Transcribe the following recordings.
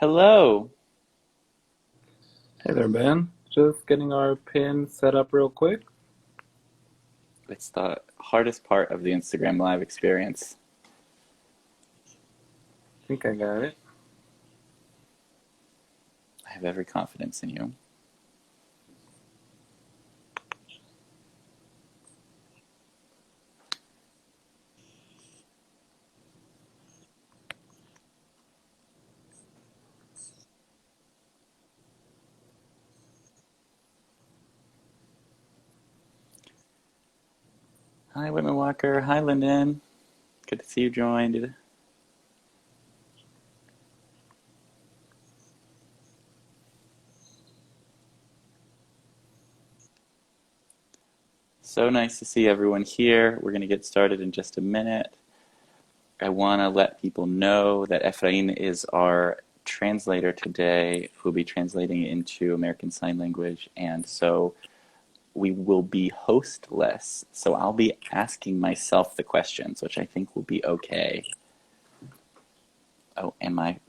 Hello. Hey there, Ben. Just getting our pin set up real quick. It's the hardest part of the Instagram Live experience. I think I got it. I have every confidence in you. Hi, Whitman-Walker. Hi, Lyndon. Good to see you joined. So nice to see everyone here. We're going to get started in just a minute. I want to let people know that Efrain is our translator today, who will be translating into American Sign Language, and so we will be hostless. So I'll be asking myself the questions, which I think will be okay. Oh, and my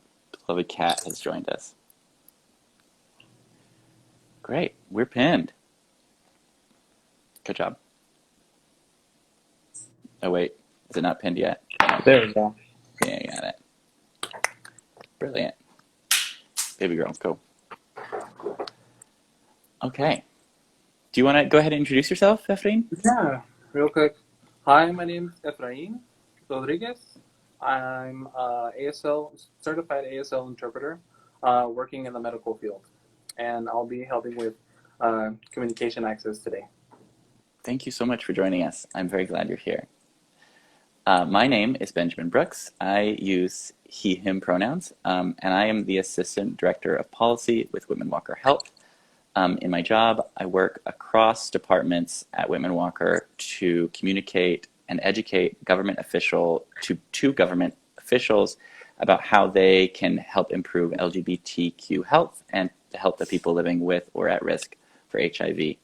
beloved cat has joined us. Great, we're pinned. Good job. Oh wait, is it not pinned yet? There we go. Yeah, I got it. Brilliant. Baby girl, go. Okay. Do you want to go ahead and introduce yourself, Efrain? Yeah, real quick. Hi, my name is Efrain Rodriguez. I'm ASL certified ASL interpreter, working in the medical field, and I'll be helping with communication access today. Thank you so much for joining us. I'm very glad you're here. My name is Benjamin Brooks. I use he, him pronouns, and I am the Assistant Director of Policy with Whitman-Walker Health. In my job, I work across departments at Whitman-Walker to communicate and educate government government officials about how they can help improve LGBTQ health and to help the people living with or at risk for HIV.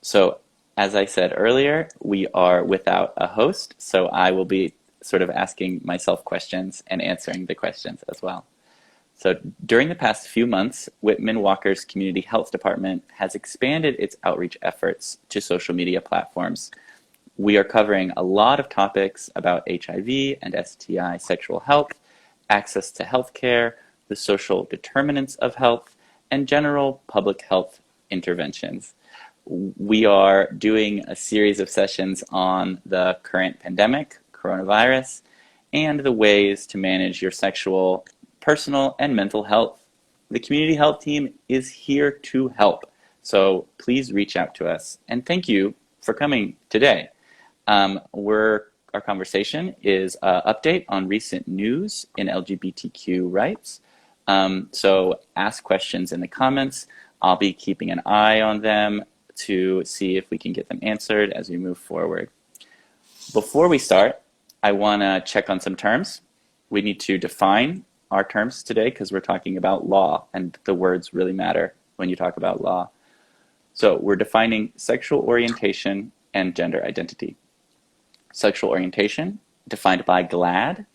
So, as I said earlier, we are without a host, so I will be sort of asking myself questions and answering the questions as well. So during the past few months, Whitman-Walker's Community Health Department has expanded its outreach efforts to social media platforms. We are covering a lot of topics about HIV and STI sexual health, access to healthcare, the social determinants of health, and general public health interventions. We are doing a series of sessions on the current pandemic, coronavirus, and the ways to manage your sexual, personal, and mental health. The community health team is here to help, so please reach out to us. And thank you for coming today. Our conversation is an update on recent news in LGBTQ rights. So ask questions in the comments. I'll be keeping an eye on them to see if we can get them answered as we move forward. Before we start, I want to check on some terms. We need to define our terms today because we're talking about law, and the words really matter when you talk about law. So we're defining sexual orientation and gender identity. Sexual orientation, defined by GLAAD,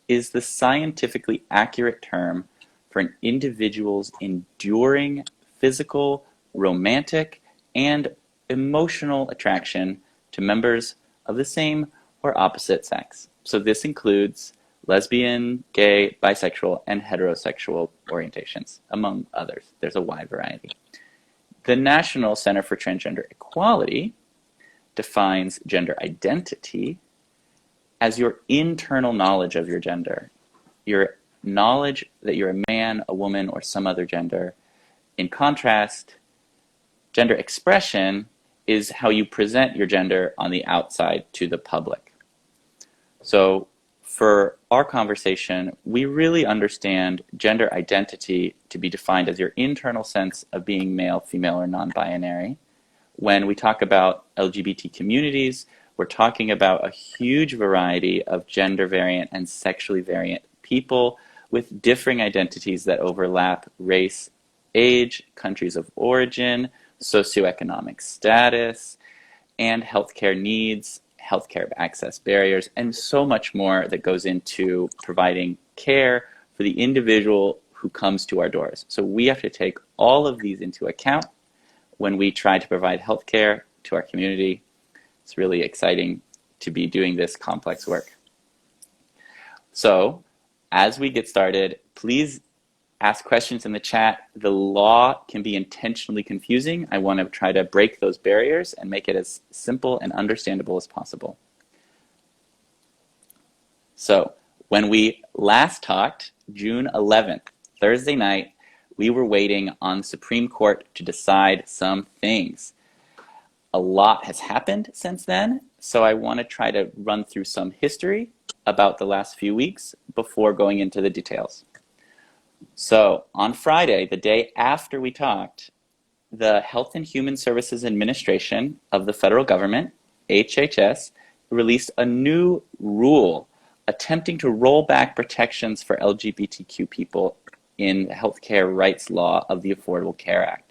is the scientifically accurate term for an individual's enduring physical, romantic, and emotional attraction to members of the same or opposite sex. So this includes lesbian, gay, bisexual, and heterosexual orientations, among others. There's a wide variety. The National Center for Transgender Equality defines gender identity as your internal knowledge of your gender, your knowledge that you're a man, a woman, or some other gender. In contrast, gender expression is how you present your gender on the outside to the public. So for our conversation, we really understand gender identity to be defined as your internal sense of being male, female, or non-binary. When we talk about LGBT communities, we're talking about a huge variety of gender variant and sexually variant people with differing identities that overlap race, age, countries of origin, socioeconomic status, and healthcare needs, healthcare access barriers, and so much more that goes into providing care for the individual who comes to our doors. So we have to take all of these into account when we try to provide healthcare to our community. It's really exciting to be doing this complex work. So as we get started, please ask questions in the chat. The law can be intentionally confusing. I want to try to break those barriers and make it as simple and understandable as possible. So when we last talked, June 11th, Thursday night, we were waiting on the Supreme Court to decide some things. A lot has happened since then, so I want to try to run through some history about the last few weeks before going into the details. So on Friday, the day after we talked, the Health and Human Services Administration of the federal government, HHS, released a new rule attempting to roll back protections for LGBTQ people in the healthcare rights law of the Affordable Care Act.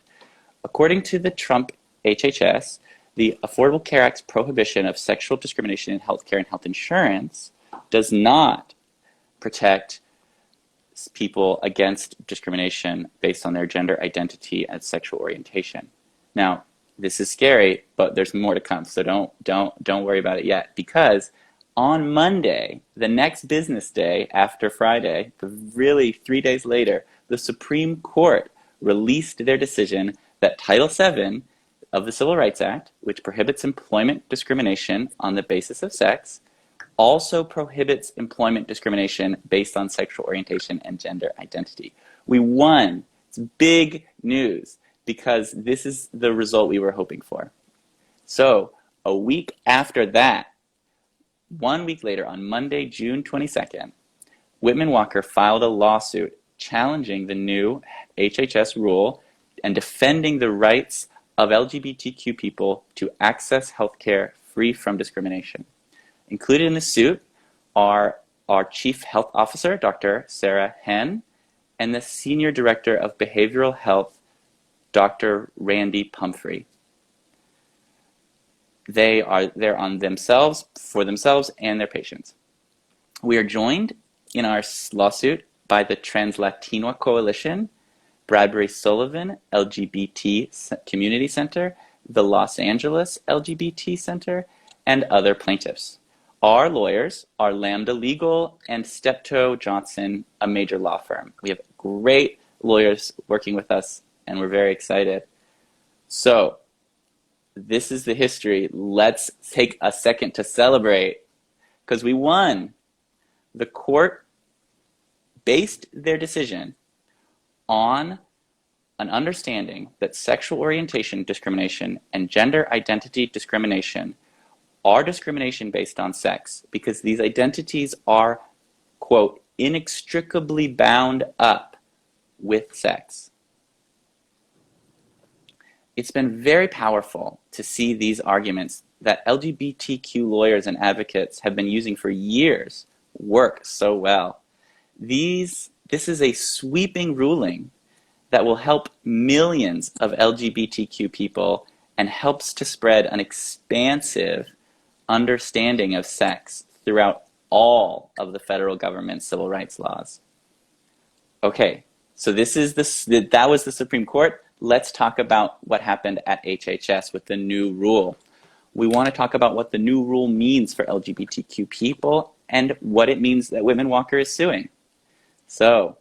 According to the Trump HHS, the Affordable Care Act's prohibition of sexual discrimination in healthcare and health insurance does not protect people against discrimination based on their gender identity and sexual orientation. Now, this is scary, but there's more to come, so don't worry about it yet, because on Monday, the next business day after Friday, really 3 days later, the Supreme Court released their decision that Title VII of the Civil Rights Act, which prohibits employment discrimination on the basis of sex, also prohibits employment discrimination based on sexual orientation and gender identity. We won. It's big news because this is the result we were hoping for. So a week after that, 1 week later, on Monday, June 22nd, Whitman-Walker filed a lawsuit challenging the new HHS rule and defending the rights of LGBTQ people to access healthcare free from discrimination. Included in the suit are our Chief Health Officer, Dr. Sarah Henn, and the Senior Director of Behavioral Health, Dr. Randy Pumphrey. They're on themselves, for themselves, and their patients. We are joined in our lawsuit by the Trans-Latino Coalition, Bradbury Sullivan LGBT Community Center, the Los Angeles LGBT Center, and other plaintiffs. Our lawyers are Lambda Legal and Steptoe Johnson, a major law firm. We have great lawyers working with us, and we're very excited. So, this is the history. Let's take a second to celebrate, because we won. The court based their decision on an understanding that sexual orientation discrimination and gender identity discrimination are discrimination based on sex, because these identities are, quote, inextricably bound up with sex. It's been very powerful to see these arguments that LGBTQ lawyers and advocates have been using for years work so well. This is a sweeping ruling that will help millions of LGBTQ people and helps to spread an expansive understanding of sex throughout all of the federal government's civil rights laws. Okay, so that was the Supreme Court. Let's talk about what happened at HHS with the new rule. We want to talk about what the new rule means for LGBTQ people and what it means that Whitman-Walker is suing. So,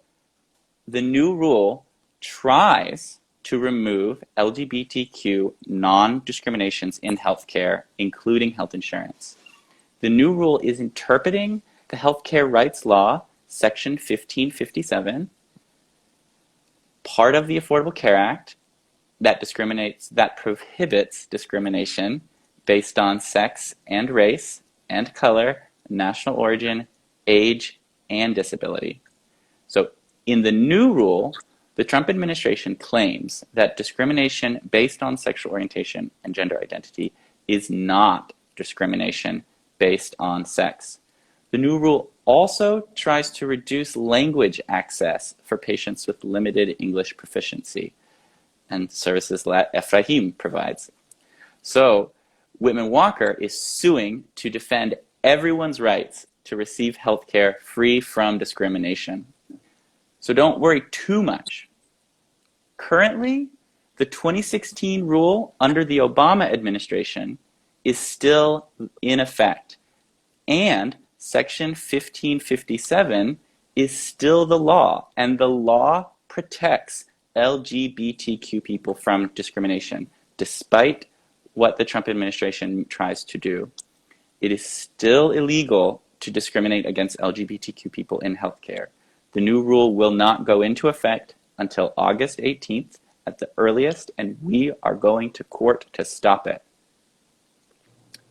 the new rule tries to remove LGBTQ non-discriminations in healthcare, including health insurance. The new rule is interpreting the Healthcare Rights Law, Section 1557, part of the Affordable Care Act, that prohibits discrimination based on sex and race and color, national origin, age, and disability. So in the new rule, the Trump administration claims that discrimination based on sexual orientation and gender identity is not discrimination based on sex. The new rule also tries to reduce language access for patients with limited English proficiency and services that Ephraim provides. So Whitman-Walker is suing to defend everyone's rights to receive health care free from discrimination. So don't worry too much. Currently, the 2016 rule under the Obama administration is still in effect, and Section 1557 is still the law, and the law protects LGBTQ people from discrimination, despite what the Trump administration tries to do. It is still illegal to discriminate against LGBTQ people in healthcare. The new rule will not go into effect until August 18th at the earliest, and we are going to court to stop it.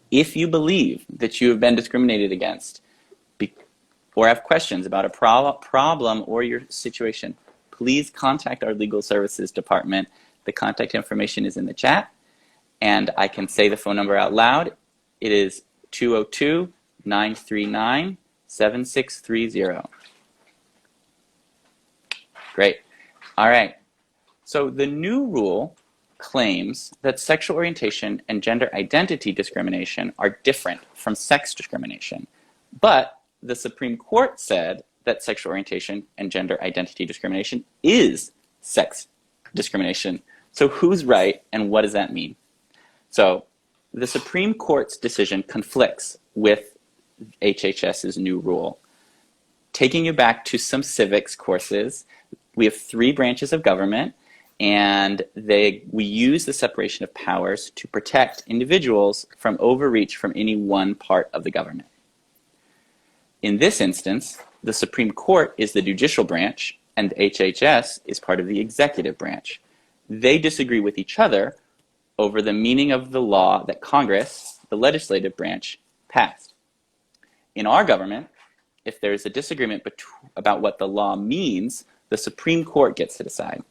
If you believe that you have been discriminated against or have questions about a problem or your situation, please contact our legal services department. The contact information is in the chat, and I can say the phone number out loud. It is 202-939-7630. Great. All right. So the new rule claims that sexual orientation and gender identity discrimination are different from sex discrimination. But the Supreme Court said that sexual orientation and gender identity discrimination is sex discrimination. So who's right, and what does that mean? So the Supreme Court's decision conflicts with HHS's new rule. Taking you back to some civics courses, we have 3 branches of government, and we use the separation of powers to protect individuals from overreach from any one part of the government. In this instance, the Supreme Court is the judicial branch, and HHS is part of the executive branch. They disagree with each other over the meaning of the law that Congress, the legislative branch, passed. In our government, if there is a disagreement about what the law means, the Supreme Court gets to decide.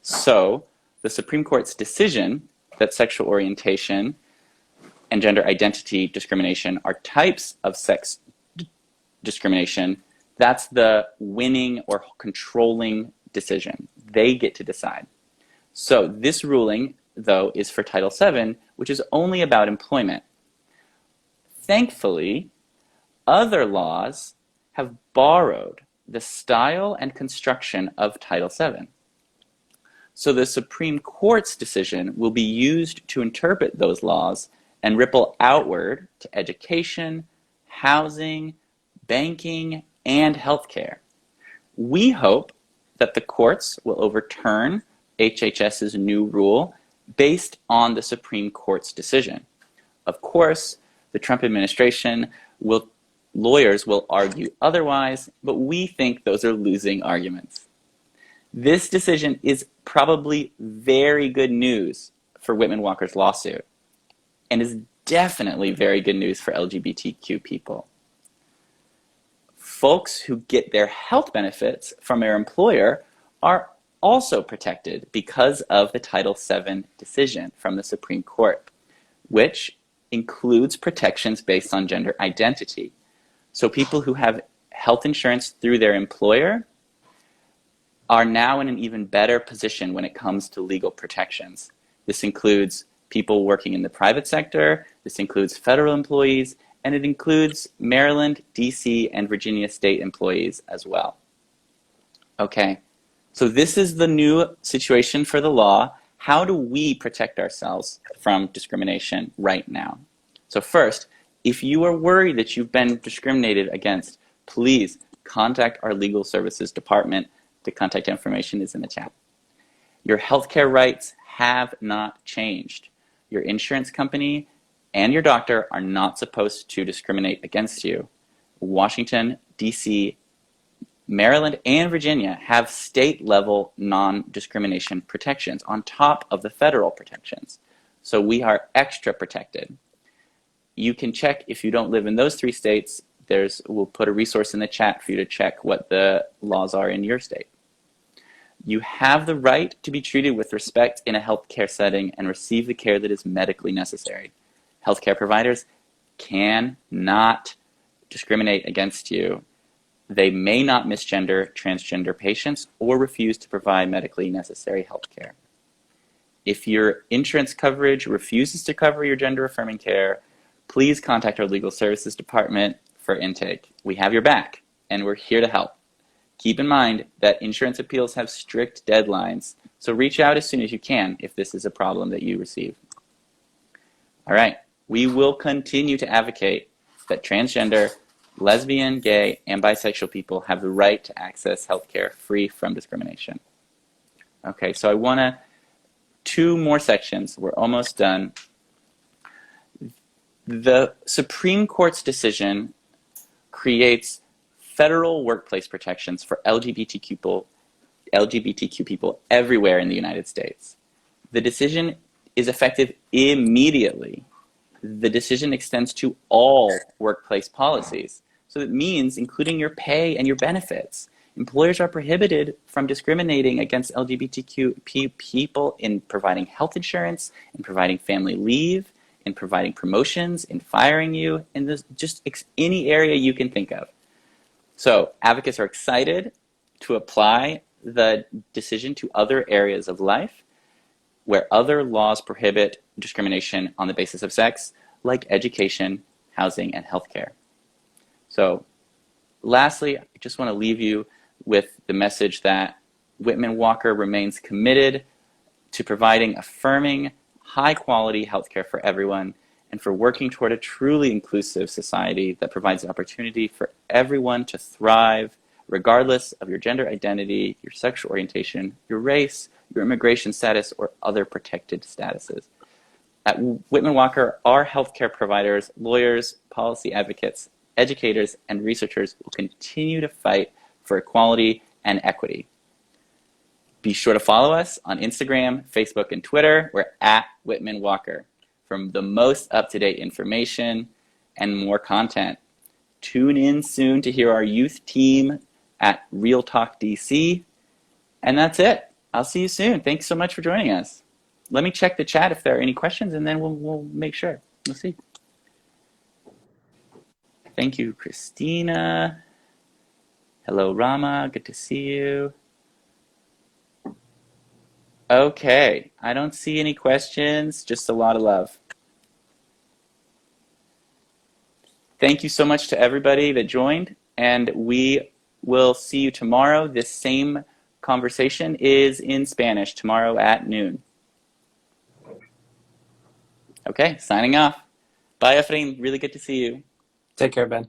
So the Supreme Court's decision that sexual orientation and gender identity discrimination are types of sex discrimination, that's the winning or controlling decision. They get to decide. So this ruling, though, is for Title VII, which is only about employment. Thankfully, other laws have borrowed the style and construction of Title VII. So the Supreme Court's decision will be used to interpret those laws and ripple outward to education, housing, banking, and healthcare. We hope that the courts will overturn HHS's new rule based on the Supreme Court's decision. Of course, the Trump administration lawyers will argue otherwise, but we think those are losing arguments. This decision is probably very good news for Whitman-Walker's lawsuit, and is definitely very good news for LGBTQ people. Folks who get their health benefits from their employer are also protected because of the Title VII decision from the Supreme Court, which includes protections based on gender identity. So people who have health insurance through their employer are now in an even better position when it comes to legal protections. This includes people working in the private sector, this includes federal employees, and it includes Maryland, DC, and Virginia state employees as well. Okay, so this is the new situation for the law. How do we protect ourselves from discrimination right now? So first, if you are worried that you've been discriminated against, please contact our legal services department. The contact information is in the chat. Your healthcare rights have not changed. Your insurance company and your doctor are not supposed to discriminate against you. Washington, DC, Maryland, and Virginia have state-level non-discrimination protections on top of the federal protections. So we are extra protected. You can check if you don't live in those 3 states. We'll put a resource in the chat for you to check what the laws are in your state. You have the right to be treated with respect in a healthcare setting and receive the care that is medically necessary. Healthcare providers cannot discriminate against you. They may not misgender transgender patients or refuse to provide medically necessary healthcare. If your insurance coverage refuses to cover your gender-affirming care, please contact our legal services department for intake. We have your back, and we're here to help. Keep in mind that insurance appeals have strict deadlines, so reach out as soon as you can if this is a problem that you receive. All right, we will continue to advocate that transgender, lesbian, gay, and bisexual people have the right to access healthcare free from discrimination. Okay, so I want to, 2 more sections, we're almost done. The Supreme Court's decision creates federal workplace protections for LGBTQ people everywhere in the United States. The decision is effective immediately. The decision extends to all workplace policies. So it means including your pay and your benefits. Employers are prohibited from discriminating against LGBTQ people in providing health insurance, in providing family leave, in providing promotions, in firing you, in just any area you can think of. So advocates are excited to apply the decision to other areas of life where other laws prohibit discrimination on the basis of sex, like education, housing, and healthcare. So lastly, I just want to leave you with the message that Whitman-Walker remains committed to providing affirming, high-quality healthcare for everyone and for working toward a truly inclusive society that provides the opportunity for everyone to thrive regardless of your gender identity, your sexual orientation, your race, your immigration status, or other protected statuses. At Whitman-Walker, our healthcare providers, lawyers, policy advocates, educators, and researchers will continue to fight for equality and equity. Be sure to follow us on Instagram, Facebook, and Twitter. We're at Whitman-Walker for the most up-to-date information and more content. Tune in soon to hear our youth team at Real Talk DC. And that's it. I'll see you soon. Thanks so much for joining us. Let me check the chat if there are any questions, and then we'll make sure. We'll see. Thank you, Christina. Hello, Rama. Good to see you. Okay, I don't see any questions, just a lot of love. Thank you so much to everybody that joined, and we will see you tomorrow. This same conversation is in Spanish tomorrow at noon. Okay, signing off. Bye, Efrain. Really good to see you. Take care, Ben.